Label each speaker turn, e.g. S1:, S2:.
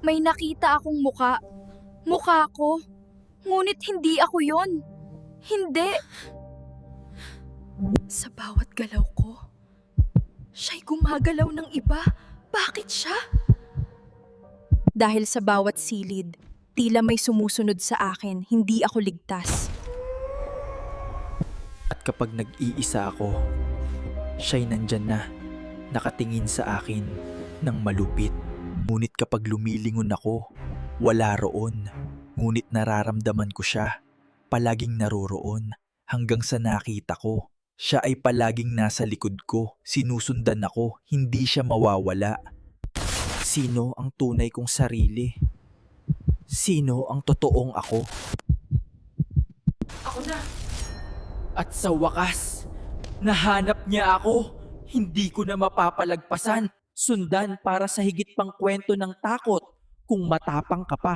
S1: May nakita akong muka. Mukha ko. Ngunit hindi ako yon. Hindi. Sa bawat galaw ko, siya'y gumagalaw ng iba. Bakit siya? Dahil sa bawat silid, tila may sumusunod sa akin, hindi ako ligtas.
S2: At kapag nag-iisa ako, siya'y nandyan na, nakatingin sa akin ng malupit. Ngunit kapag lumilingon ako, wala roon. Ngunit nararamdaman ko siya, palaging naroroon. Hanggang sa nakita ko, siya ay palaging nasa likod ko. Sinusundan ako, hindi siya mawawala. Sino ang tunay kong sarili? Sino ang totoong ako? Ako na! At sa wakas, nahanap niya ako. Hindi ko na mapapalagpasan. Sundan para sa higit pang kwento ng takot kung matapang ka pa.